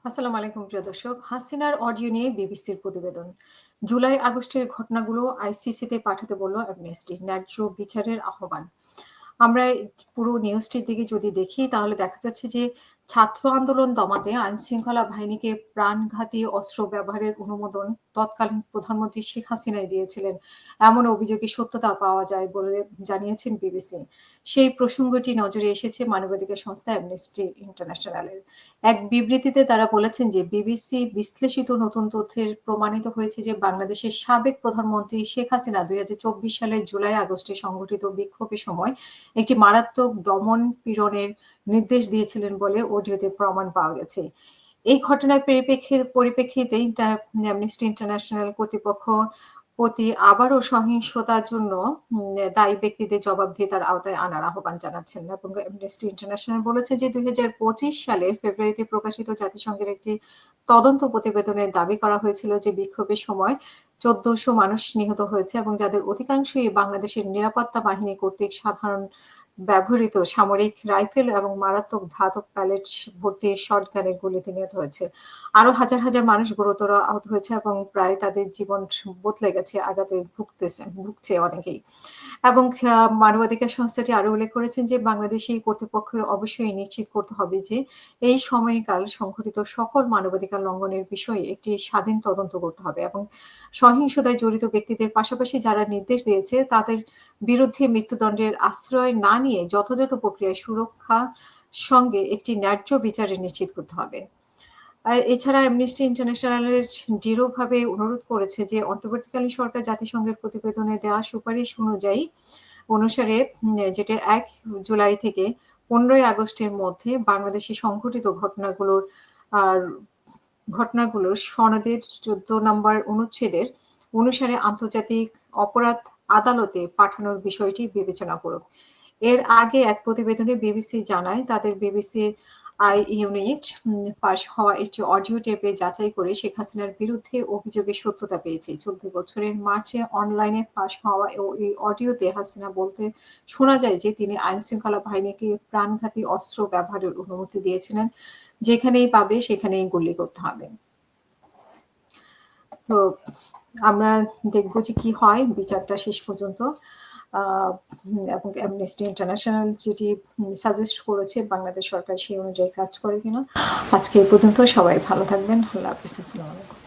আসসালামু আলাইকুম প্রিয় দর্শক। হাসিনার অডিও নিয়ে বিবিসির প্রতিবেদন। জুলাই আগস্টের ঘটনাগুলো আইসিসিতে পাঠাতে বলল অ্যামনেস্টি। ন্যায্য বিচারের আহ্বান। আমরা এই পুরো নিউজটির দিকে যদি দেখি তাহলে দেখা যাচ্ছে যে ছাত্র আন্দোলন দমাতে আইনশৃঙ্খলা বাহিনীকে প্রাণঘাতী অস্ত্র ব্যবহারের অনুমোদন তৎকালীন প্রধানমন্ত্রী শেখ হাসিনাই দিয়েছিলেন। এমন অভিযোগের সত্যতা পাওয়া যায় বলে জানিয়েছেন বিবিসি। সেই প্রসঙ্গটি নজরে এসেছে মানবাধিকার সংস্থা অ্যামনেস্টি ইন্টারন্যাশনালের। এক বিবৃতিতে তারা বলেছেন যে বিবিসি বিশ্লেষিত নতুন তথ্যের প্রমাণিত হয়েছে যে বাংলাদেশের সাবেক প্রধানমন্ত্রী শেখ হাসিনা ২০২৪ সালের জুলাই-আগস্টে সংঘটিত বিক্ষোভের সময় একটি মারাত্মক দমন-পীড়নের নির্দেশ দিয়েছিলেন বলে অডিওতে প্রমাণ পাওয়া গেছে। এই ঘটনার পরিপ্রেক্ষিতে অ্যামনেস্টি ইন্টারন্যাশনাল কর্তৃপক্ষ প্রতি আবারও সহিংসতার জন্য দায়ী ব্যক্তিদের জবাবদিহিতার আওতায় আনার আহ্বান জানাচ্ছেন এবং অ্যামনেস্টি ইন্টারন্যাশনাল বলেছে যে ২০২৫ সালে ফেব্রুয়ারিতে প্রকাশিত জাতিসংঘের একটি তদন্ত প্রতিবেদনে দাবি করা হয়েছিল যে বিক্ষোভের সময় ১৪০০ মানুষ নিহত হয়েছে এবং যাদের অধিকাংশই বাংলাদেশের নিরাপত্তা বাহিনী কর্তৃক সাধারণ ব্যবহৃত সামরিক রাইফেল এবং মারাত্মক ধাতব প্যালেট ভর্তি শটগানের গুলিতে নিহত হয়েছে। আরো হাজার, হাজার মানুষ গুরুতর আহত হয়েছে এবং প্রায় তাদের জীবন বদলে গেছে, আঘাতে ভুগছে অনেকেই। এবং মানবাধিকার সংস্থাটি আরো উল্লেখ করেছেন যে বাংলাদেশি কর্তৃপক্ষের অবশ্যই নিশ্চিত করতে হবে যে এই সময়কাল সংঘটিত সকল মানবাধিকার লঙ্ঘনের বিষয়ে একটি স্বাধীন তদন্ত করতে হবে এবং সহিংসতায় জড়িত ব্যক্তিদের পাশাপাশি যারা নির্দেশ দিয়েছে তাদের বিরুদ্ধে মৃত্যুদণ্ডের আশ্রয় না নিয়ে যথাযথ প্রক্রিয়ায় সুরক্ষা সঙ্গে একটি ন্যায্য বিচারের নিশ্চিত করতে হবে। এছাড়া অ্যামনেস্টি ইন্টারন্যাশনালের দৃঢ়ভাবে অনুরোধ করেছে যে অন্তর্বর্তীকালীন সরকার জাতিসংঘের প্রতিবেদনে দেওয়া সুপারিশ অনুসারে যেটা ১ জুলাই থেকে ১৫ই আগস্টের মধ্যে বাংলাদেশে সংঘটিত আর ঘটনাগুলোর সনদের ১৪ নম্বর অনুচ্ছেদের অনুসারে আন্তর্জাতিক অপরাধ আদালতে পাঠানোর বিষয়টি বিবেচনা করুক। এর আগে এক প্রতিবেদনে বিবিসি জানায় তাদের বিবিসির আই ইউনিট ফাঁস হওয়া একটি অডিও টেপে যাচাই করে শেখ হাসিনার বিরুদ্ধে অভিযোগের সত্যতা পেয়েছে। চলতি বছরের মার্চে অনলাইনে ফাঁস হওয়া এই অডিওতে হাসিনা বলতে শোনা যায় যে তিনি আইনশৃঙ্খলা বাহিনীকে প্রাণঘাতী অস্ত্র ব্যবহারের অনুমতি দিয়েছিলেন। যেখানেই পাবে সেখানেই গুলি করতে হবে। তো আমরা দেখব যে কি হয় বিচারটা শেষ পর্যন্ত। আ এবং অ্যামনেস্টি ইন্টারন্যাশনাল যেটি সাজেস্ট করেছে বাংলাদেশ সরকার সেই অনুযায়ী কাজ করে কিনা। আজকে এই পর্যন্ত। সবাই ভালো থাকবেন। আল্লাহ হাফেজ। আসসালামু আলাইকুম।